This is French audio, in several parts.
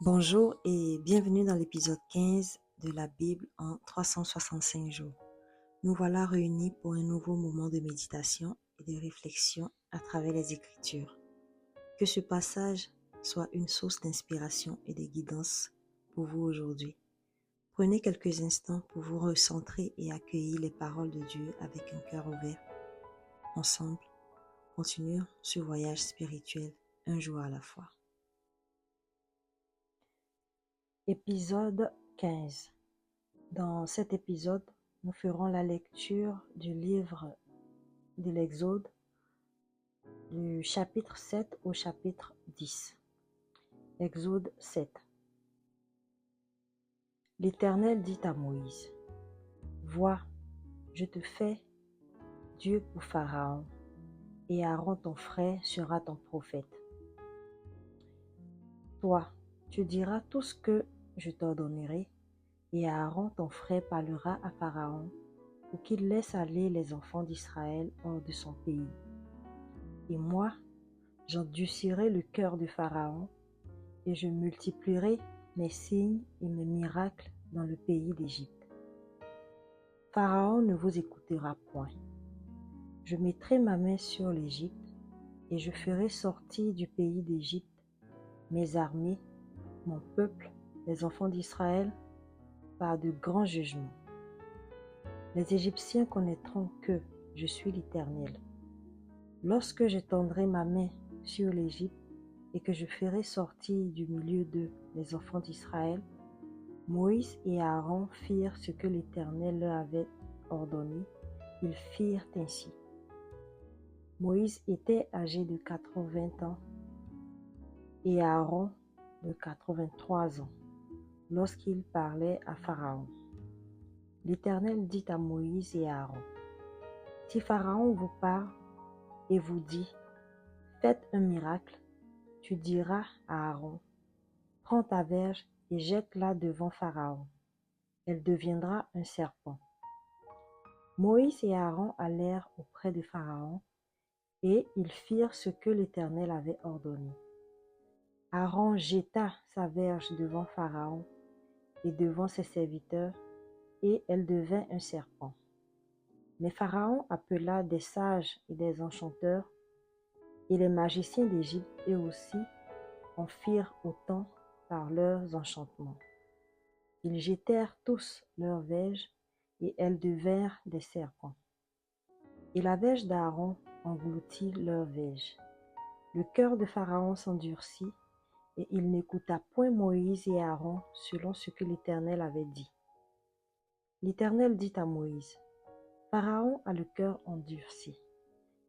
Bonjour et bienvenue dans l'épisode 15 de la Bible en 365 jours. Nous voilà réunis pour un nouveau moment de méditation et de réflexion à travers les Écritures. Que ce passage soit une source d'inspiration et de guidance pour vous aujourd'hui. Prenez quelques instants pour vous recentrer et accueillir les paroles de Dieu avec un cœur ouvert. Ensemble, continuons ce voyage spirituel un jour à la fois. Épisode 15. Dans cet épisode, nous ferons la lecture du livre de l'Exode, du chapitre 7 au chapitre 10. Exode 7. L'Éternel dit à Moïse, « Vois, je te fais Dieu pour Pharaon, et Aaron ton frère sera ton prophète. Toi, tu diras tout ce que je t'ordonnerai, et Aaron ton frère parlera à Pharaon pour qu'il laisse aller les enfants d'Israël hors de son pays. Et moi, j'endurcirai le cœur de Pharaon, et je multiplierai mes signes et mes miracles dans le pays d'Égypte. Pharaon ne vous écoutera point. Je mettrai ma main sur l'Égypte, et je ferai sortir du pays d'Égypte mes armées, mon peuple, les enfants d'Israël, par de grands jugements. Les Égyptiens connaîtront que je suis l'Éternel. Lorsque j'étendrai ma main sur l'Égypte et que je ferai sortir du milieu d'eux les enfants d'Israël, Moïse et Aaron firent ce que l'Éternel leur avait ordonné. Ils firent ainsi. Moïse était âgé de 80 ans et Aaron de 83 ans lorsqu'il parlait à Pharaon. L'Éternel dit à Moïse et à Aaron, « Si Pharaon vous parle et vous dit, faites un miracle, tu diras à Aaron, prends ta verge et jette-la devant Pharaon. Elle deviendra un serpent. » Moïse et Aaron allèrent auprès de Pharaon et ils firent ce que l'Éternel avait ordonné. Aaron jeta sa verge devant Pharaon et devant ses serviteurs et elle devint un serpent. Mais Pharaon appela des sages et des enchanteurs et les magiciens d'Égypte eux aussi en firent autant par leurs enchantements. Ils jetèrent tous leurs verges et elles devinrent des serpents. Et la verge d'Aaron engloutit leurs verges. Le cœur de Pharaon s'endurcit et il n'écouta point Moïse et Aaron selon ce que l'Éternel avait dit. L'Éternel dit à Moïse, « Pharaon a le cœur endurci.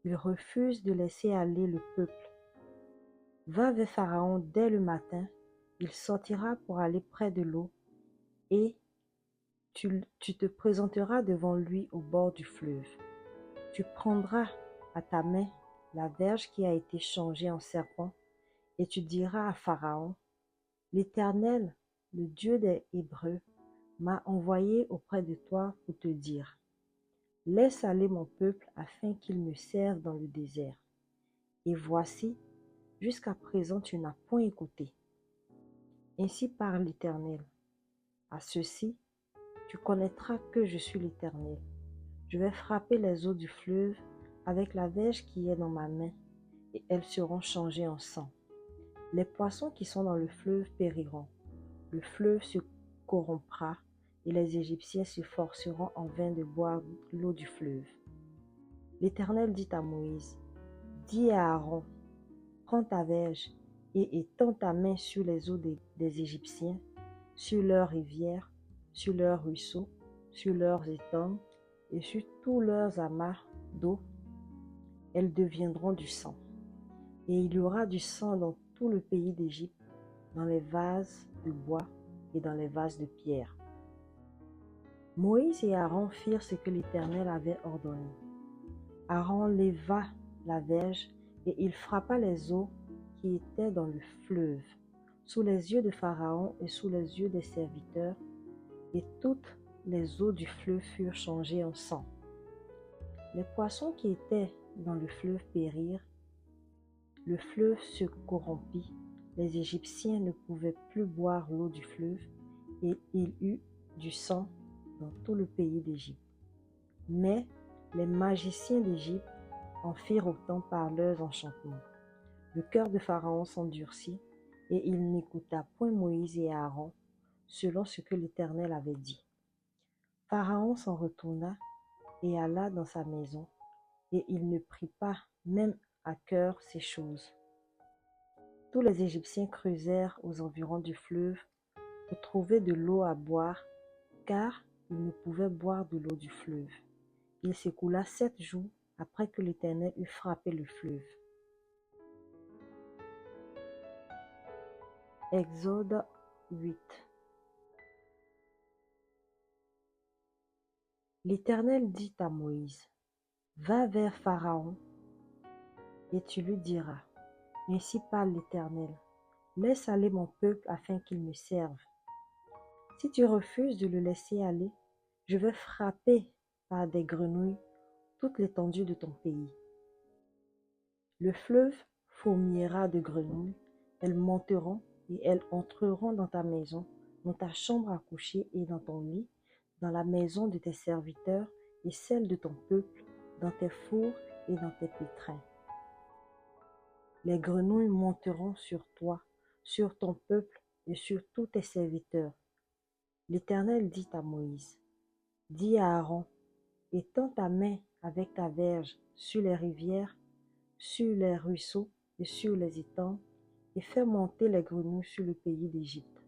Il refuse de laisser aller le peuple. Va vers Pharaon dès le matin, il sortira pour aller près de l'eau et tu te présenteras devant lui au bord du fleuve. Tu prendras à ta main la verge qui a été changée en serpent et tu diras à Pharaon, « L'Éternel, le Dieu des Hébreux, m'a envoyé auprès de toi pour te dire, laisse aller mon peuple afin qu'il me serve dans le désert. Et voici, jusqu'à présent tu n'as point écouté. Ainsi parle l'Éternel. À ceci, tu connaîtras que je suis l'Éternel. Je vais frapper les eaux du fleuve avec la verge qui est dans ma main, et elles seront changées en sang. Les poissons qui sont dans le fleuve périront. Le fleuve se corrompra, et les Égyptiens se forceront en vain de boire l'eau du fleuve. » L'Éternel dit à Moïse, « Dis à Aaron, prends ta verge et étends ta main sur les eaux des Égyptiens, sur leurs rivières, sur leurs ruisseaux, sur leurs étangs et sur tous leurs amas d'eau. Elles deviendront du sang. Et il y aura du sang dans tout le pays d'Égypte, dans les vases de bois et dans les vases de pierre. » Moïse et Aaron firent ce que l'Éternel avait ordonné. Aaron leva la verge et il frappa les eaux qui étaient dans le fleuve, sous les yeux de Pharaon et sous les yeux des serviteurs, et toutes les eaux du fleuve furent changées en sang. Les poissons qui étaient dans le fleuve périrent, le fleuve se corrompit, les Égyptiens ne pouvaient plus boire l'eau du fleuve et il y eut du sang dans tout le pays d'Égypte. Mais les magiciens d'Égypte en firent autant par leurs enchantements. Le cœur de Pharaon s'endurcit et il n'écouta point Moïse et Aaron selon ce que l'Éternel avait dit. Pharaon s'en retourna et alla dans sa maison, et il ne prit pas même à cœur ces choses. Tous les Égyptiens creusèrent aux environs du fleuve pour trouver de l'eau à boire, car ils ne pouvaient boire de l'eau du fleuve. Il s'écoula 7 jours après que l'Éternel eut frappé le fleuve. Exode 8. L'Éternel dit à Moïse, va vers Pharaon et tu lui diras, ainsi parle l'Éternel, laisse aller mon peuple afin qu'il me serve. Si tu refuses de le laisser aller, je vais frapper par des grenouilles toute l'étendue de ton pays. Le fleuve fourmillera de grenouilles, elles monteront et elles entreront dans ta maison, dans ta chambre à coucher et dans ton lit, dans la maison de tes serviteurs et celle de ton peuple, dans tes fours et dans tes pétrins. Les grenouilles monteront sur toi, sur ton peuple et sur tous tes serviteurs. L'Éternel dit à Moïse, dis à Aaron, étends ta main avec ta verge sur les rivières, sur les ruisseaux et sur les étangs, et fais monter les grenouilles sur le pays d'Égypte.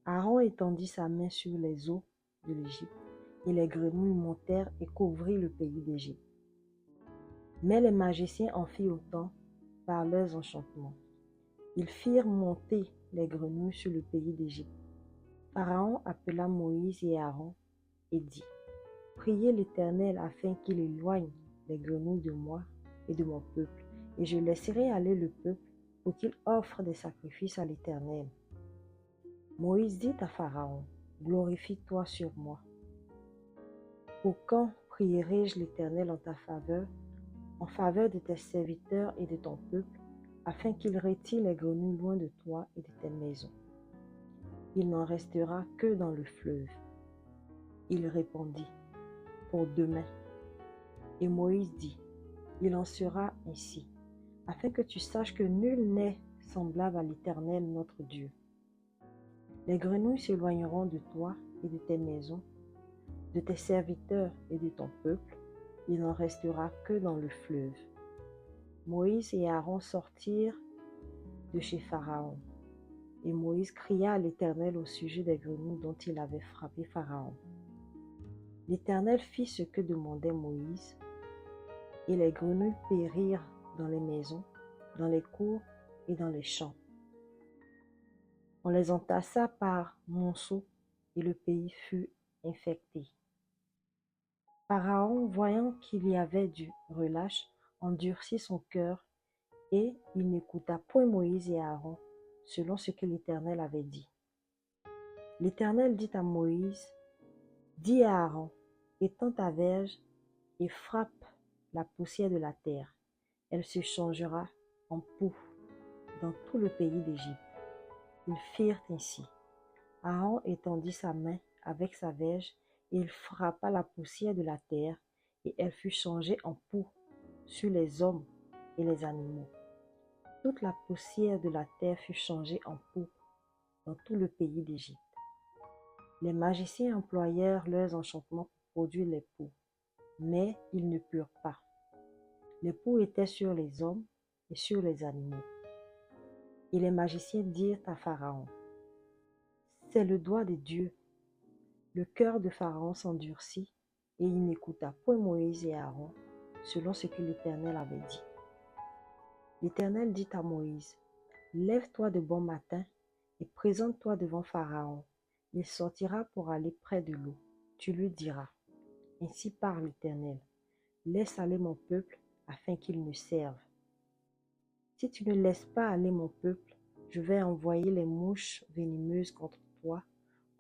Aaron étendit sa main sur les eaux de l'Égypte, et les grenouilles montèrent et couvrirent le pays d'Égypte. Mais les magiciens en firent autant par leurs enchantements. Ils firent monter les grenouilles sur le pays d'Égypte. Pharaon appela Moïse et Aaron et dit, priez l'Éternel afin qu'il éloigne les grenouilles de moi et de mon peuple, et je laisserai aller le peuple pour qu'il offre des sacrifices à l'Éternel. Moïse dit à Pharaon, glorifie-toi sur moi. Pour quand prierai-je l'Éternel en faveur de tes serviteurs et de ton peuple, afin qu'il retire les grenouilles loin de toi et de tes maisons? Il n'en restera que dans le fleuve. Il répondit, pour demain. Et Moïse dit, il en sera ainsi, afin que tu saches que nul n'est semblable à l'Éternel notre Dieu. Les grenouilles s'éloigneront de toi et de tes maisons, de tes serviteurs et de ton peuple, il n'en restera que dans le fleuve. Moïse et Aaron sortirent de chez Pharaon. Et Moïse cria à l'Éternel au sujet des grenouilles dont il avait frappé Pharaon. L'Éternel fit ce que demandait Moïse, et les grenouilles périrent dans les maisons, dans les cours et dans les champs. On les entassa par monceaux, et le pays fut infecté. Pharaon, voyant qu'il y avait du relâche, endurcit son cœur, et il n'écouta point Moïse et Aaron, selon ce que l'Éternel avait dit. L'Éternel dit à Moïse, dis à Aaron, étends ta verge et frappe la poussière de la terre. Elle se changera en poux dans tout le pays d'Égypte. Ils firent ainsi. Aaron étendit sa main avec sa verge et il frappa la poussière de la terre et elle fut changée en poux sur les hommes et les animaux. Toute la poussière de la terre fut changée en poux dans tout le pays d'Égypte. Les magiciens employèrent leurs enchantements pour produire les poux, mais ils ne purent pas. Les poux étaient sur les hommes et sur les animaux. Et les magiciens dirent à Pharaon, c'est le doigt de Dieu. Le cœur de Pharaon s'endurcit et il n'écouta point Moïse et Aaron, selon ce que l'Éternel avait dit. L'Éternel dit à Moïse, lève-toi de bon matin et présente-toi devant Pharaon. Il sortira pour aller près de l'eau. Tu lui diras, ainsi parle l'Éternel, laisse aller mon peuple afin qu'il me serve. Si tu ne laisses pas aller mon peuple, je vais envoyer les mouches venimeuses contre toi,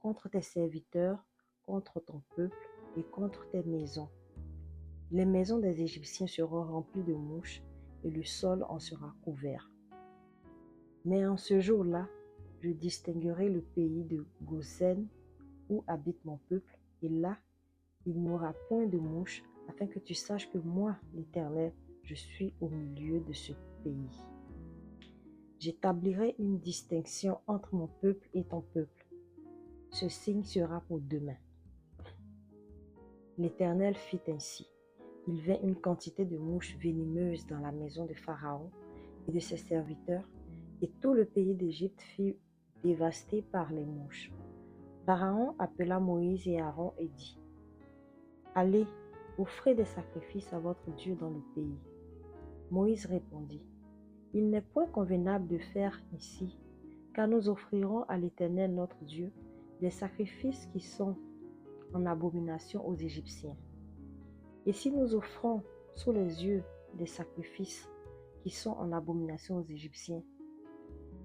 contre tes serviteurs, contre ton peuple et contre tes maisons. Les maisons des Égyptiens seront remplies de mouches et le sol en sera couvert. Mais en ce jour-là, je distinguerai le pays de Goshen où habite mon peuple, et là, il n'y aura point de mouche, afin que tu saches que moi, l'Éternel, je suis au milieu de ce pays. J'établirai une distinction entre mon peuple et ton peuple. Ce signe sera pour demain. L'Éternel fit ainsi. Il vint une quantité de mouches venimeuses dans la maison de Pharaon et de ses serviteurs, et tout le pays d'Égypte fut dévasté par les mouches. Pharaon appela Moïse et Aaron et dit: Allez, offrez des sacrifices à votre Dieu dans le pays. Moïse répondit: Il n'est point convenable de faire ainsi, car nous offrirons à l'Éternel notre Dieu des sacrifices qui sont en abomination aux Égyptiens. Et si nous offrons sous les yeux des sacrifices qui sont en abomination aux Égyptiens,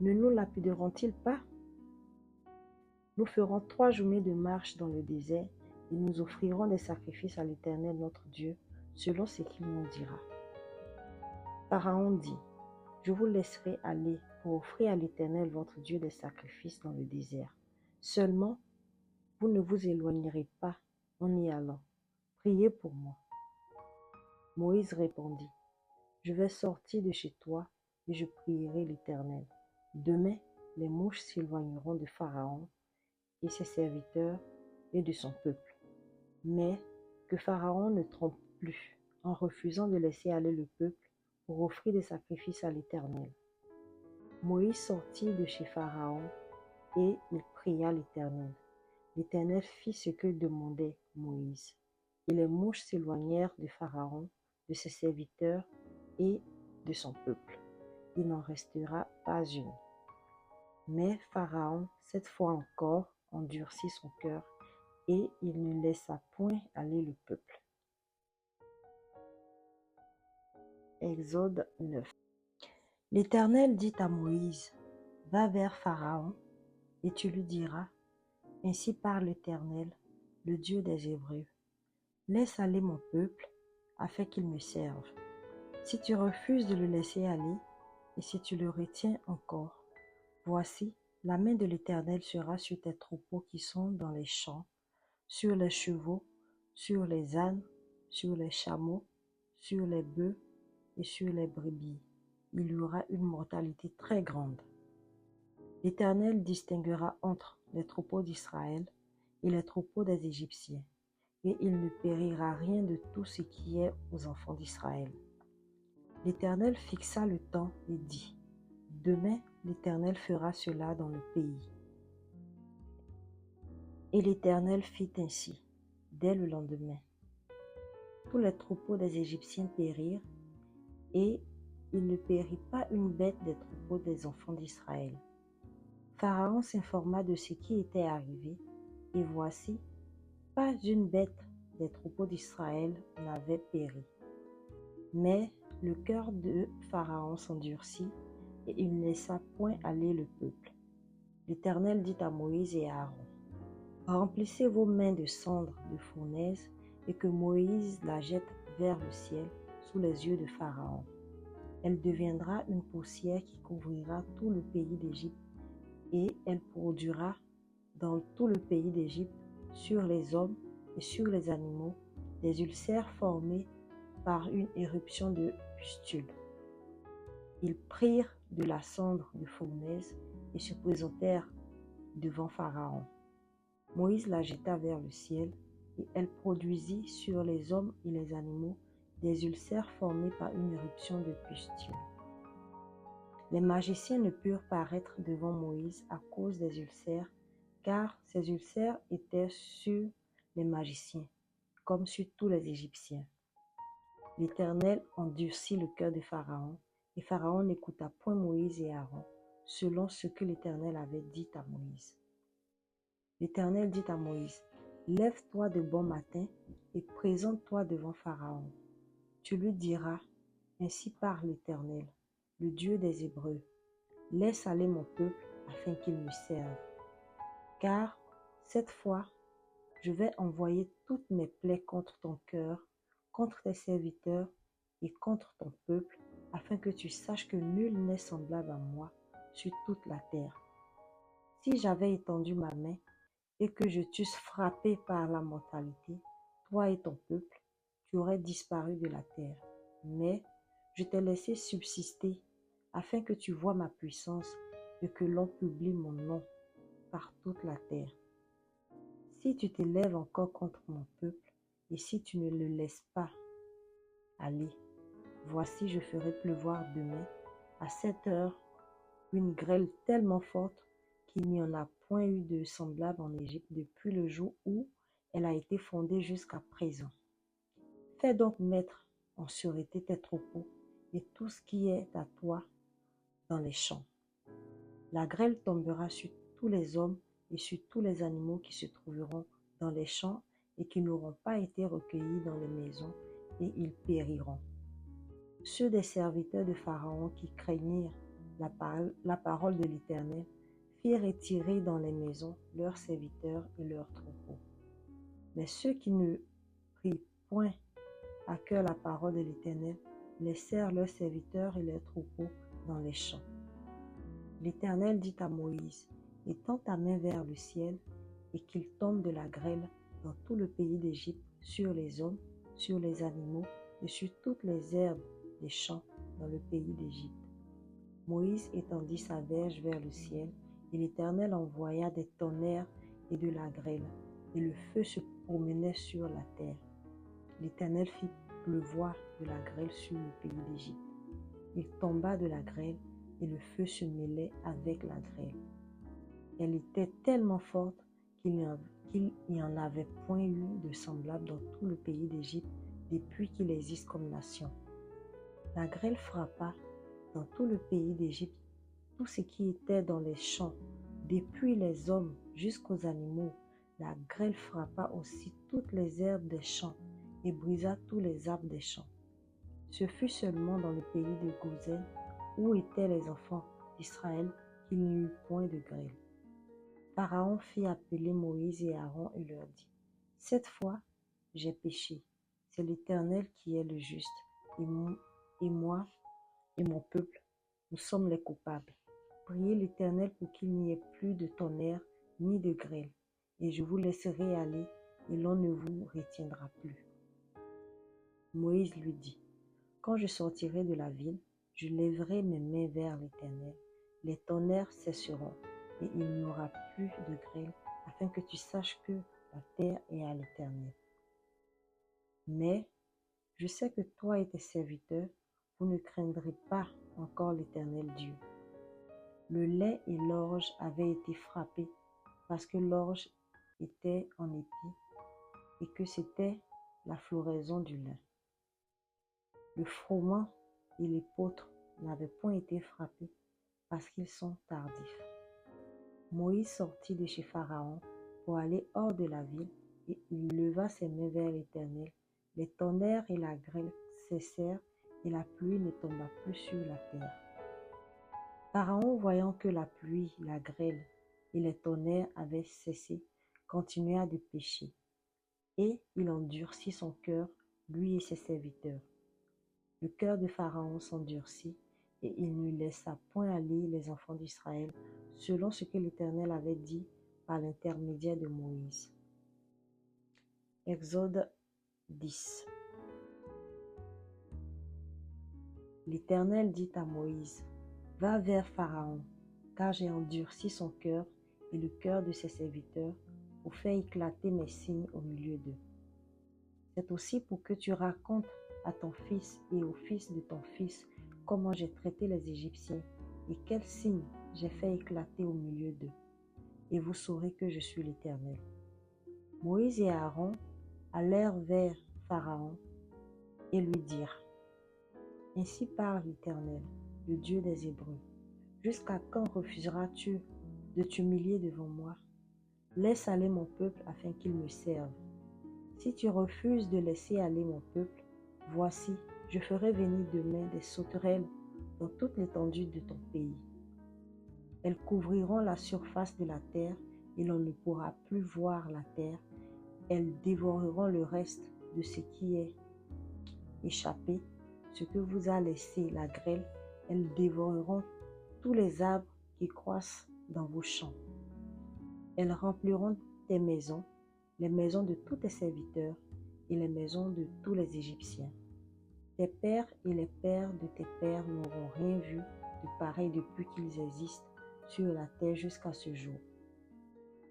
ne nous lapideront-ils pas? Nous ferons 3 journées de marche dans le désert et nous offrirons des sacrifices à l'Éternel notre Dieu, selon ce qu'il nous dira. Pharaon dit: Je vous laisserai aller pour offrir à l'Éternel votre Dieu des sacrifices dans le désert. Seulement, vous ne vous éloignerez pas en y allant. Priez pour moi. Moïse répondit: Je vais sortir de chez toi et je prierai l'Éternel. Demain, les mouches s'éloigneront de Pharaon et ses serviteurs et de son peuple. Mais que Pharaon ne trompe plus en refusant de laisser aller le peuple pour offrir des sacrifices à l'Éternel. Moïse sortit de chez Pharaon et il pria l'Éternel. L'Éternel fit ce que demandait Moïse. Et les mouches s'éloignèrent de Pharaon, de ses serviteurs et de son peuple. Il n'en restera pas une. Mais Pharaon, cette fois encore, endurcit son cœur et il ne laissa point aller le peuple. Exode 9. L'Éternel dit à Moïse: Va vers Pharaon et tu lui diras: Ainsi parle l'Éternel, le Dieu des Hébreux. Laisse aller mon peuple, afin qu'il me serve. Si tu refuses de le laisser aller, et si tu le retiens encore, voici, la main de l'Éternel sera sur tes troupeaux qui sont dans les champs, sur les chevaux, sur les ânes, sur les chameaux, sur les bœufs et sur les brebis. Il y aura une mortalité très grande. L'Éternel distinguera entre les troupeaux d'Israël et les troupeaux des Égyptiens, et il ne périra rien de tout ce qui est aux enfants d'Israël. L'Éternel fixa le temps et dit: Demain, l'Éternel fera cela dans le pays. Et l'Éternel fit ainsi. Dès le lendemain, tous les troupeaux des Égyptiens périrent, et il ne périt pas une bête des troupeaux des enfants d'Israël. Pharaon s'informa de ce qui était arrivé, et voici, pas une bête des troupeaux d'Israël n'avait péri. Mais le cœur de Pharaon s'endurcit, et il ne laissa point aller le peuple. L'Éternel dit à Moïse et à Aaron: Remplissez vos mains de cendres de fournaise, et que Moïse la jette vers le ciel sous les yeux de Pharaon. Elle deviendra une poussière qui couvrira tout le pays d'Égypte, et elle produira dans tout le pays d'Égypte, sur les hommes et sur les animaux, des ulcères formés par une éruption de pustules. Ils prirent de la cendre de fournaise et se présentèrent devant Pharaon. Moïse la jeta vers le ciel, et elle produisit sur les hommes et les animaux des ulcères formés par une éruption de pustules. Les magiciens ne purent paraître devant Moïse à cause des ulcères, car ces ulcères étaient sur les magiciens, comme sur tous les Égyptiens. L'Éternel endurcit le cœur de Pharaon, et Pharaon n'écouta point Moïse et Aaron, selon ce que l'Éternel avait dit à Moïse. L'Éternel dit à Moïse: Lève-toi de bon matin et présente-toi devant Pharaon. Tu lui diras: Ainsi parle l'Éternel, le Dieu des Hébreux. Laisse aller mon peuple afin qu'il me serve. Car cette fois, je vais envoyer toutes mes plaies contre ton cœur, contre tes serviteurs et contre ton peuple, afin que tu saches que nul n'est semblable à moi sur toute la terre. Si j'avais étendu ma main et que je t'eusse frappé par la mortalité, toi et ton peuple, tu aurais disparu de la terre. Mais je t'ai laissé subsister afin que tu vois ma puissance et que l'on publie mon nom par toute la terre. Si tu t'élèves encore contre mon peuple et si tu ne le laisses pas aller, voici je ferai pleuvoir demain à cette heure une grêle tellement forte qu'il n'y en a point eu de semblable en Égypte depuis le jour où elle a été fondée jusqu'à présent. Fais donc mettre en sûreté tes troupeaux et tout ce qui est à toi dans les champs. La grêle tombera sur tous les hommes et sur tous les animaux qui se trouveront dans les champs et qui n'auront pas été recueillis dans les maisons, et ils périront. Ceux des serviteurs de Pharaon qui craignirent la parole de l'Éternel firent retirer dans les maisons leurs serviteurs et leurs troupeaux. Mais ceux qui ne prirent point à cœur la parole de l'Éternel laissèrent leurs serviteurs et leurs troupeaux dans les champs. L'Éternel dit à Moïse, étends ta main vers le ciel et qu'il tombe de la grêle dans tout le pays d'Égypte, sur les hommes, sur les animaux et sur toutes les herbes des champs dans le pays d'Égypte. Moïse étendit sa verge vers le ciel et l'Éternel envoya des tonnerres et de la grêle, et le feu se promenait sur la terre. L'Éternel fit pleuvoir de la grêle sur le pays d'Égypte. Il tomba de la grêle et le feu se mêlait avec la grêle. Elle était tellement forte qu'il n'y en avait point eu de semblable dans tout le pays d'Égypte depuis qu'il existe comme nation. La grêle frappa dans tout le pays d'Égypte tout ce qui était dans les champs, depuis les hommes jusqu'aux animaux. La grêle frappa aussi toutes les herbes des champs et brisa tous les arbres des champs. Ce fut seulement dans le pays de Goshen, où étaient les enfants d'Israël, qu'il n'y eut point de grêle. Pharaon fit appeler Moïse et Aaron et leur dit, « Cette fois, j'ai péché. C'est l'Éternel qui est le juste, et moi et mon peuple, nous sommes les coupables. Priez l'Éternel pour qu'il n'y ait plus de tonnerre ni de grêle, et je vous laisserai aller, et l'on ne vous retiendra plus. » Moïse lui dit, « Quand je sortirai de la ville, je lèverai mes mains vers l'Éternel. Les tonnerres cesseront, et il n'y aura plus de grêle, afin que tu saches que la terre est à l'Éternel. Mais je sais que toi et tes serviteurs, vous ne craindrez pas encore l'Éternel Dieu. » Le lait et l'orge avaient été frappés parce que l'orge était en épi et que c'était la floraison du lin. Le froment et l'épeautre n'avaient point été frappés parce qu'ils sont tardifs. Moïse sortit de chez Pharaon pour aller hors de la ville et il leva ses mains vers l'Éternel. Les tonnerres et la grêle cessèrent et la pluie ne tomba plus sur la terre. Pharaon, voyant que la pluie, la grêle et les tonnerres avaient cessé, continua de pécher, et il endurcit son cœur, lui et ses serviteurs. Le cœur de Pharaon s'endurcit, et il ne laissa point aller les enfants d'Israël, selon ce que l'Éternel avait dit par l'intermédiaire de Moïse. Exode 10. L'Éternel dit à Moïse, « Va vers Pharaon, car j'ai endurci son cœur et le cœur de ses serviteurs pour faire éclater mes signes au milieu d'eux. C'est aussi pour que tu racontes à ton fils et au fils de ton fils comment j'ai traité les Égyptiens et quels signes j'ai fait éclater au milieu d'eux. Et vous saurez que je suis l'Éternel. » Moïse et Aaron allèrent vers Pharaon et lui dirent, « Ainsi parle l'Éternel, le Dieu des Hébreux. Jusqu'à quand refuseras-tu de t'humilier devant moi? Laisse aller mon peuple afin qu'il me serve. Si tu refuses de laisser aller mon peuple, voici, je ferai venir demain des sauterelles dans toute l'étendue de ton pays. Elles couvriront la surface de la terre et l'on ne pourra plus voir la terre. Elles dévoreront le reste de ce qui est échappé, ce que vous a laissé la grêle. Elles dévoreront tous les arbres qui croissent dans vos champs. Elles rempliront tes maisons, les maisons de tous tes serviteurs et les maisons de tous les Égyptiens. Tes pères et les pères de tes pères n'auront rien vu de pareil depuis qu'ils existent sur la terre jusqu'à ce jour.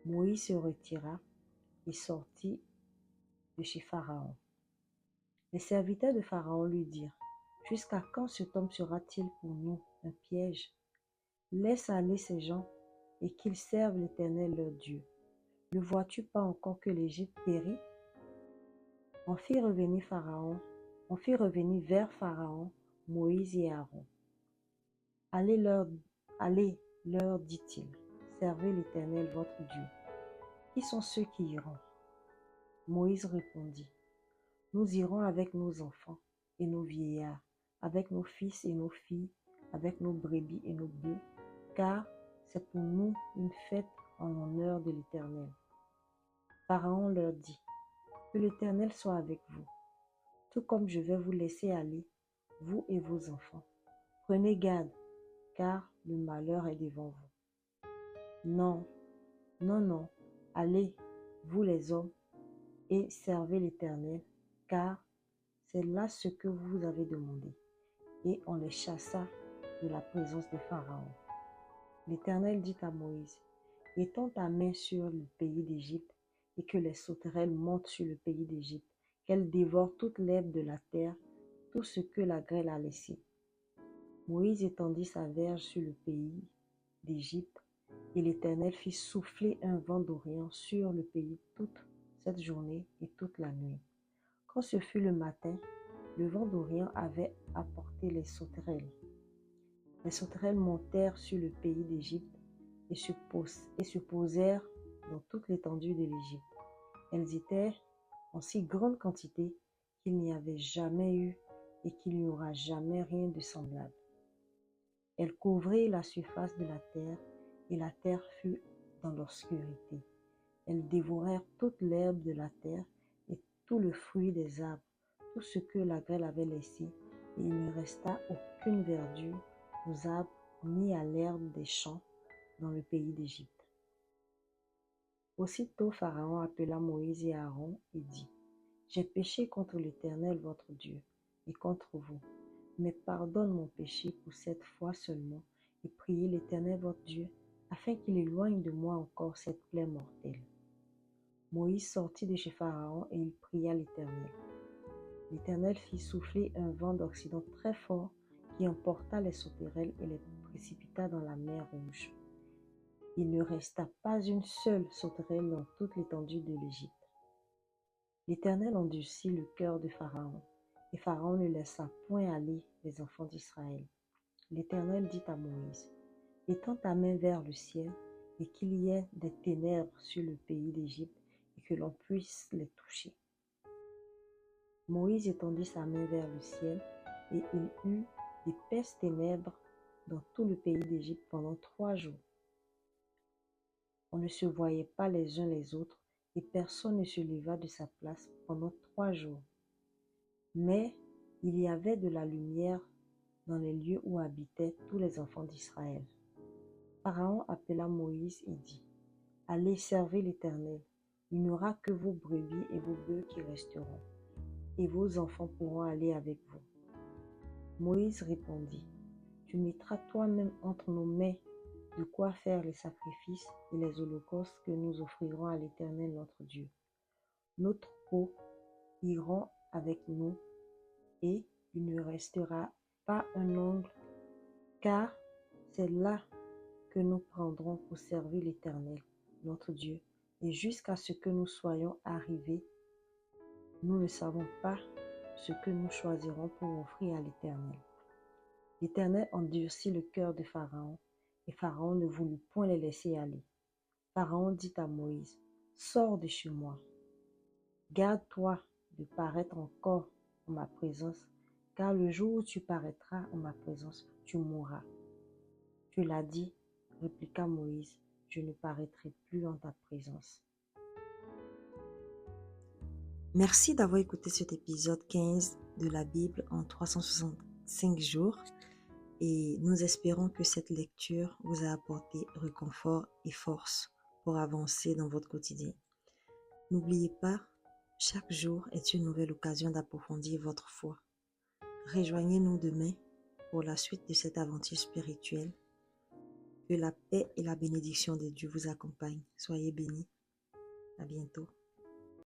Moïse se retira et sortit de chez Pharaon. Les serviteurs de Pharaon lui dirent: Jusqu'à quand cet homme sera-t-il pour nous un piège? Laisse aller ces gens et qu'ils servent l'Éternel leur Dieu. Ne vois-tu pas encore que l'Égypte périt? On fit revenir vers Pharaon Moïse et Aaron. Allez leur dit-il, servez l'Éternel votre Dieu. Qui sont ceux qui iront? Moïse répondit: Nous irons avec nos enfants et nos vieillards, avec nos fils et nos filles, avec nos brebis et nos bœufs, car c'est pour nous une fête en l'honneur de l'Éternel. Pharaon leur dit: Que l'Éternel soit avec vous, tout comme je vais vous laisser aller, vous et vos enfants. Prenez garde, car le malheur est devant vous. Non, non, non, allez, vous les hommes, et servez l'Éternel, car c'est là ce que vous avez demandé. Et on les chassa de la présence de Pharaon. L'Éternel dit à Moïse: Étends ta main sur le pays d'Égypte, et que les sauterelles montent sur le pays d'Égypte, qu'elles dévorent toute l'herbe de la terre, tout ce que la grêle a laissé. Moïse étendit sa verge sur le pays d'Égypte, et l'Éternel fit souffler un vent d'Orient sur le pays toute cette journée et toute la nuit. Quand ce fut le matin, le vent d'Orient avait apporté les sauterelles. Les sauterelles montèrent sur le pays d'Égypte et se posèrent dans toute l'étendue de l'Égypte. Elles étaient en si grande quantité qu'il n'y avait jamais eu et qu'il n'y aura jamais rien de semblable. Elles couvrirent la surface de la terre, et la terre fut dans l'obscurité. Elles dévorèrent toute l'herbe de la terre et tout le fruit des arbres, tout ce que la grêle avait laissé, et il ne resta aucune verdure aux arbres ni à l'herbe des champs dans le pays d'Égypte. Aussitôt Pharaon appela Moïse et Aaron et dit: J'ai péché contre l'Éternel votre Dieu et contre vous, mais pardonne mon péché pour cette fois seulement, et priez l'Éternel votre Dieu, afin qu'il éloigne de moi encore cette plaie mortelle. Moïse sortit de chez Pharaon et il pria l'Éternel. L'Éternel fit souffler un vent d'Occident très fort qui emporta les sauterelles et les précipita dans la mer Rouge. Il ne resta pas une seule sauterelle dans toute l'étendue de l'Égypte. L'Éternel endurcit le cœur de Pharaon, et Pharaon ne laissa point aller les enfants d'Israël. L'Éternel dit à Moïse: Étends ta main vers le ciel, et qu'il y ait des ténèbres sur le pays d'Égypte, et que l'on puisse les toucher. Moïse étendit sa main vers le ciel, et il eut d'épaisses ténèbres dans tout le pays d'Égypte pendant 3 jours. On ne se voyait pas les uns les autres, et personne ne se leva de sa place pendant 3 jours. Mais il y avait de la lumière dans les lieux où habitaient tous les enfants d'Israël. Pharaon appela Moïse et dit: Allez, servez l'Éternel. Il n'y aura que vos brebis et vos bœufs qui resteront, et vos enfants pourront aller avec vous. Moïse répondit: Tu mettras toi-même entre nos mains de quoi faire les sacrifices et les holocaustes que nous offrirons à l'Éternel notre Dieu. Nos troupeaux iront avec nous, et il ne restera pas un ongle, car c'est là que nous prendrons pour servir l'Éternel notre Dieu, et jusqu'à ce que nous soyons arrivés, nous ne savons pas ce que nous choisirons pour offrir à l'Éternel. L'Éternel endurcit le cœur de Pharaon, et Pharaon ne voulut point les laisser aller. Pharaon dit à Moïse: Sors de chez moi. Garde-toi de paraître encore en ma présence, car le jour où tu paraîtras en ma présence, tu mourras. Tu l'as dit, répliqua Moïse, je ne paraîtrai plus en ta présence. Merci d'avoir écouté cet épisode 15 de la Bible en 365 jours. Et nous espérons que cette lecture vous a apporté réconfort et force pour avancer dans votre quotidien. N'oubliez pas, chaque jour est une nouvelle occasion d'approfondir votre foi. Rejoignez-nous demain pour la suite de cette aventure spirituelle. Que la paix et la bénédiction de Dieu vous accompagnent. Soyez bénis. À bientôt.